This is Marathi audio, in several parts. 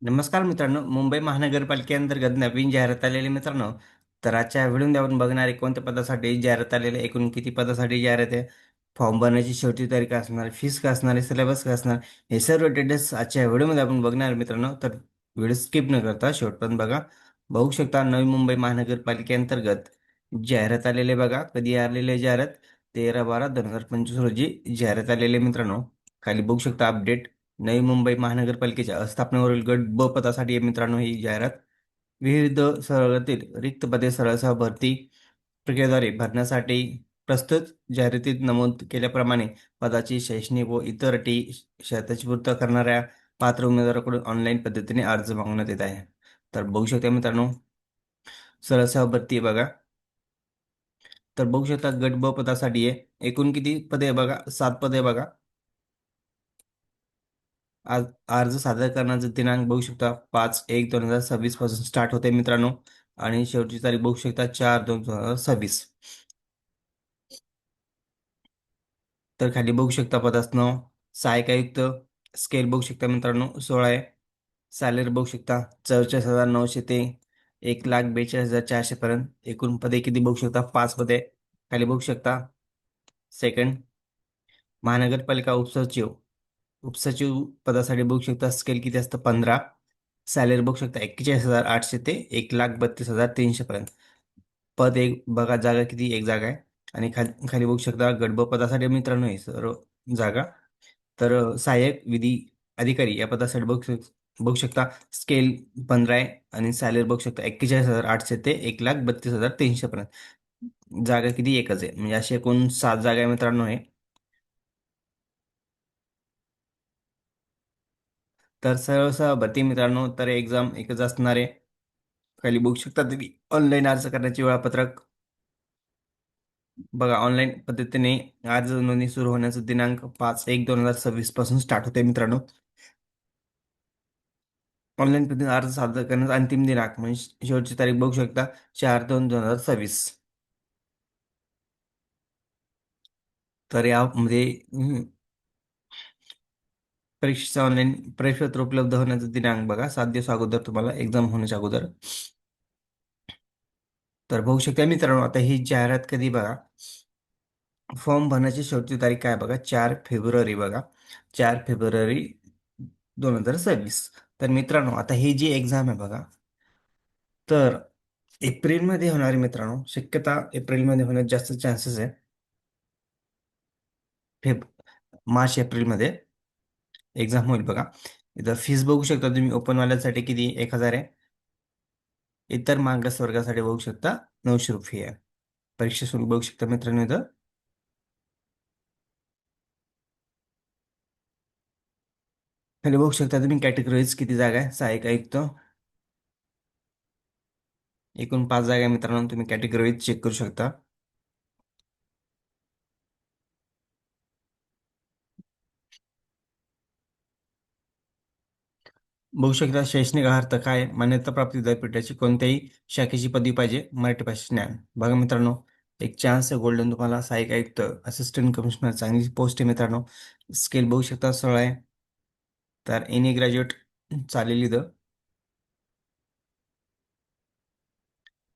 नमस्कार मित्रांनो, मुंबई महानगरपालिकेअंतर्गत नवीन जाहिरात आलेली मित्रांनो. तर आजच्या व्हिडिओमध्ये आपण बघणार आहे कोणत्या पदासाठी जाहिरात आलेली आहे, एकूण किती पदासाठी जाहिरात आहे, फॉर्म भरण्याची शेवटची तारीख काय असणार, फीस काय असणार आहे, सिलेबस काय असणार, हे सर्व डिटेल्स आजच्या व्हिडिओमध्ये आपण बघणार आहे मित्रांनो. तर व्हिडिओ स्किप न करता शेवटपर्यंत बघा. बघू शकता नवी मुंबई महानगरपालिकेअंतर्गत जाहिरात आलेली आहे बघा. कधी आलेली आहे जाहिरात? 13/12/2025 रोजी जाहिरात आलेली आहे मित्रांनो. खाली बघू शकता अपडेट. नवी मुंबई महानगरपालिकेच्या स्थापनेवरील गट ब पदासाठी आहे मित्रांनो ही जाहिरात. विविध स्थळातील रिक्त पदे सरळसह भरती प्रक्रियेद्वारे भरण्यासाठी प्रस्तुत जाहिरातीत नमूद केल्याप्रमाणे पदाची शैक्षणिक व इतर अटी शर्तीची पूर्तता करणाऱ्या पात्र उमेदवाराकडून ऑनलाईन पद्धतीने अर्ज मागवण्यात येत आहे. तर बघू शकता मित्रांनो, सरळसह भरती आहे बघा. तर बघू शकता गट ब पदासाठी आहे. एकूण किती पदे आहे बघा? 7 पदे आहे बघा. आज अर्ज सादर करण्याचा दिनांक बघू शकता 5/1/2026 पासून स्टार्ट होते मित्रांनो. आणि शेवटची तारीख बघू शकता 4/2/2026. तर खाली बघू शकता पदाचं नाव सहाय्यक आयुक्त. स्केल बघू शकता मित्रांनो 16 आहे. सॅलरी बघू शकता 44,900 ते 1,42,400 पर्यंत. एकूण पदे किती बघू शकता? 5 पदे. खाली बघू शकता सेकंड महानगरपालिका उपसचिव. उपसचिव पदासाठी बघू शकता स्केल किती असतं? 15. सॅलरी बघू शकता 41,800 ते 1,32,300 पर्यंत. पद एक बघा, जागा किती? एक जागा आहे. आणि खाली खाली बघू शकता गटब पदासाठी मित्रांनो हे सर्व जागा. तर सहाय्यक विधी अधिकारी या पदासाठी बघू शकता स्केल 15 आहे. आणि सॅलरी बघू शकता 41,800 ते 1,32,300 पर्यंत. जागा किती? एकच आहे. म्हणजे असे एकूण 7 जागा आहे मित्रांनो हे. तर सरळ भरती मित्रांनो, तर एक्झाम एकच असणार आहे. खाली बघू शकता तुम्ही ऑनलाईन अर्ज करण्याचे वेळापत्रक बघा. ऑनलाईन पद्धतीने अर्ज नोंदणी सुरू होण्याचा दिनांक 5/1/2026 पासून स्टार्ट होते मित्रांनो. ऑनलाईन पद्धतीने अर्ज सादर करण्याचा अंतिम दिनांक म्हणजे शेवटची तारीख बघू शकता 4/2/2026. तर यामध्ये परीक्षेचा ऑनलाईन प्रवेशपत्र उपलब्ध होण्याचा दिनांक बघा 7 दिवस अगोदर, तुम्हाला एक्झाम होण्याच्या अगोदर. तर बघू शकता मित्रांनो, आता ही जाहिरात कधी बघा, फॉर्म भरण्याची शेवटची तारीख काय बघा? 4 फेब्रुवारी बघा. 4 फेब्रुवारी 2026. तर मित्रांनो, आता ही जी एक्झाम आहे बघा, तर एप्रिलमध्ये होणार आहे मित्रांनो. शक्यता एप्रिलमध्ये होण्यात जास्त चान्सेस आहे. फेब मार्च एप्रिलमध्ये एक्झाम होईल बघा. इथं फीस बघू शकता तुम्ही. ओपनवाल्यांसाठी किती? 1,000 आहे. इतर मागास वर्गासाठी बघू शकता 900 रुपये आहे. परीक्षा शुल्क बघू शकता मित्रांनो इथं. खाली बघू शकता तुम्ही कॅटेगरीज किती जागा आहे. सहाय्यक आयुक्त एकूण 5 जागा आहे मित्रांनो. तुम्ही कॅटेगरीज चेक करू शकता. बघू शकता शैक्षणिक अर्हता काय आहे? मान्यता प्राप्त विद्यापीठाची कोणत्याही शाखेची पदवी पाहिजे, मराठी भाषेत ज्ञान. बघा मित्रांनो, एक चान्स आहे गोल्डन तुम्हाला. सहाय्यक आयुक्त, असिस्टंट कमिशनर, चांगली पोस्ट आहे मित्रांनो. स्केल बघू शकता 16 आहे. तर एनी ग्रॅज्युएट चालेल इथं.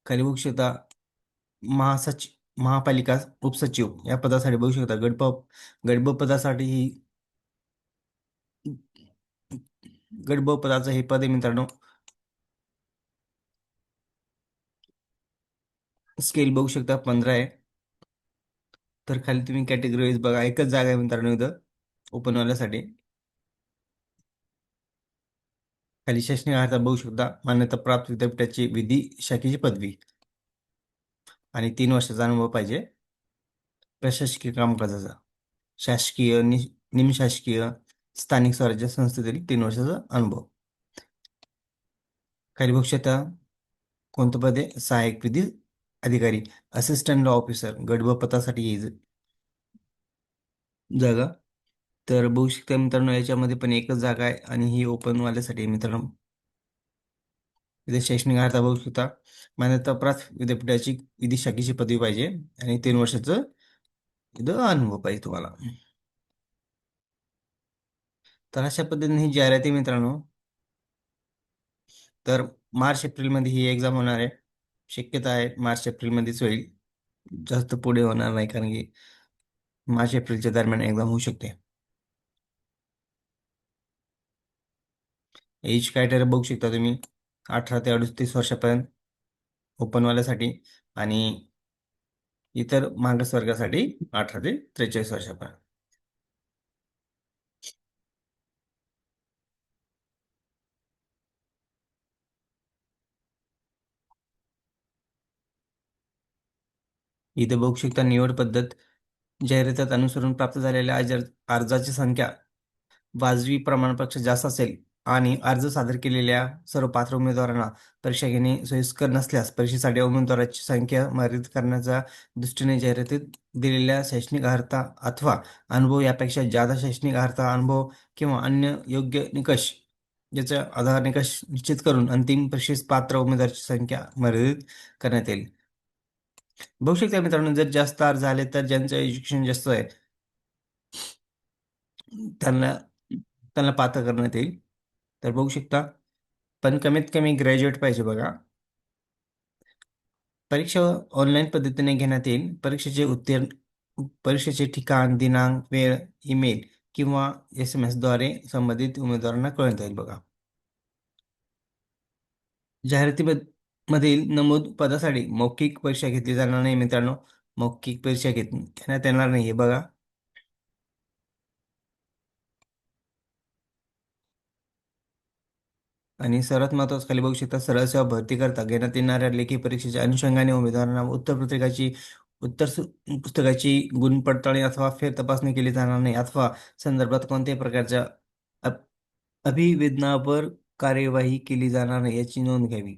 खाली बघू शकता महापालिका उपसचिव या पदासाठी बघू शकता गटब पदासाठी ही गटब पदाचं हे पद आहे मित्रांनो. स्केल बघू शकता 15 आहे. तर खाली तुम्ही कॅटेगरी वाईज बघा. एकच जागा आहे मित्रांनो इथं ओपनवाल्यासाठी. खाली शैक्षणिक अर्हता बघू शकता. मान्यता प्राप्त विद्यापीठाची विधी शाखेची पदवी आणि 3 वर्षाचा अनुभव पाहिजे प्रशासकीय कामकाजाचा. शासकीय निमशासकीय स्थानिक स्वराज्य संस्थेतील 3 वर्षाचा अनुभव. खाली बघू शकता कोणतं पद आहे? सहाय्यक विधी अधिकारी, असिस्टंट लॉ ऑफिसर. गट ब पदासाठी ही जागा. तर बघू शकता मित्रांनो, याच्यामध्ये पण एकच जागा आहे आणि ही ओपनवाल्यासाठी आहे मित्रांनो. इथे शैक्षणिक अर्हता बघू शकता. मान्यता प्राप्त विद्यापीठाची विधी शाखेची पदवी पाहिजे आणि 3 वर्षाचं इथं अनुभव पाहिजे तुम्हाला. तर अशा पद्धतीने ही जाहिराती मित्रांनो. तर मार्च एप्रिलमध्ये ही एक्झाम होणार आहे. शक्यता आहे मार्च एप्रिलमध्येच होईल. जास्त पुढे होणार नाही, कारण की मार्च एप्रिलच्या दरम्यान एक्झाम होऊ शकते. एज क्रायटेरिया बघू शकता तुम्ही, 18 ते 38 वर्षापर्यंत ओपनवाल्यासाठी, आणि इतर मागासवर्गासाठी 18 ते 43 वर्षापर्यंत. इथे बघू शकता निवड पद्धत. जाहिरातीत अनुसरून प्राप्त झालेल्या अर्जाची संख्या वाजवी प्रमाणापेक्षा जास्त असेल आणि अर्ज सादर केलेल्या सर्व पात्र उमेदवारांना परीक्षा घेणे सोयीस्कर नसल्यास परीक्षेसाठी उमेदवाराची संख्या मर्यादित करण्याच्या दृष्टीने जाहिरातीत दिलेल्या शैक्षणिक अर्हता अथवा अनुभव यापेक्षा जादा शैक्षणिक अर्हता, अनुभव किंवा अन्य योग्य निकष याचा आधार निकष निश्चित करून अंतिम परीक्षेस पात्र उमेदवाराची संख्या मर्यादित करण्यात येईल. बघू शकता मित्रांनो, जर जास्त अर्ज झाले तर ज्यांचं एज्युकेशन जास्त आहे त्यांना त्यांना पात्र करण्यात येईल. तर बघू शकता, पण कमीत कमी ग्रॅज्युएट पाहिजे बघा. परीक्षा ऑनलाईन पद्धतीने घेण्यात येईल. परीक्षेचे ठिकाण, दिनांक, वेळ, ईमेल किंवा SMS द्वारे संबंधित उमेदवारांना कळवण्यात येईल बघा. मधील नमूद पदासाठी मौखिक परीक्षा घेतली जाणार नाही मित्रांनो. मौखिक परीक्षा घेण्यात येणार नाही हे बघा. आणि सर्वात महत्त्वाचं खाली बघू शकता, सरळ सेवा भरती करता घेण्यात येणाऱ्या लेखी परीक्षेच्या अनुषंगाने उमेदवारांना उत्तर पुस्तकाची गुण पडताळणी अथवा फेर तपासणी केली जाणार नाही, अथवा संदर्भात कोणत्याही प्रकारच्या अप- अभिवेदनापर कार्यवाही केली जाणार नाही याची नोंद घ्यावी.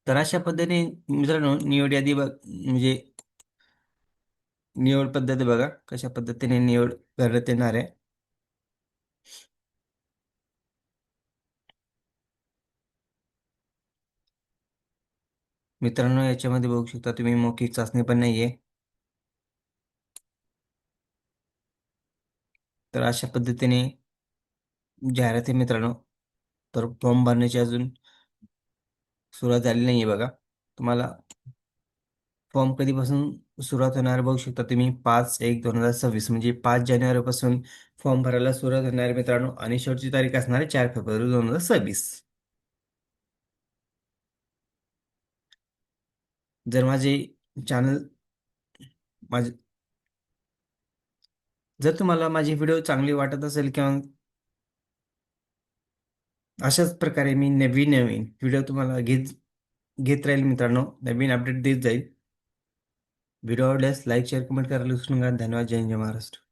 तर अशा पद्धतीने मित्रांनो निवड यादी म्हणजे निवड पद्धती बघा कशा पद्धतीने निवड करण्यात येणार आहे. मित्रांनो याच्यामध्ये बघू शकता तुम्ही, मौखिक चाचणी पण नाहीये. तर अशा पद्धतीने जाहिराती मित्रांनो. तर फॉर्म भरण्याची अजून सुरुवात झाली नाहीये बघा. तुम्हाला फॉर्म कधीपासून सुरुवात होणार बघू शकता तुम्ही, 5/1/2026 म्हणजे 5 जानेवारीपासून फॉर्म भरायला सुरुवात होणार आहे मित्रांनो, आणि शेवटची तारीख असणार आहे 4 फेब्रुवारी 2026. जर चॅनल माझे जर तुम्हाला माझी व्हिडिओ चांगली वाटत असेल किंवा अशाच प्रकारे मी नवीन नवीन व्हिडिओ तुम्हाला घेत घेत राहील मित्रांनो, नवीन अपडेट देत जाईल. व्हिडिओ आवडल्यास लाईक शेअर कमेंट करायला विसरू नका. धन्यवाद. जय हिंद, जय महाराष्ट्र.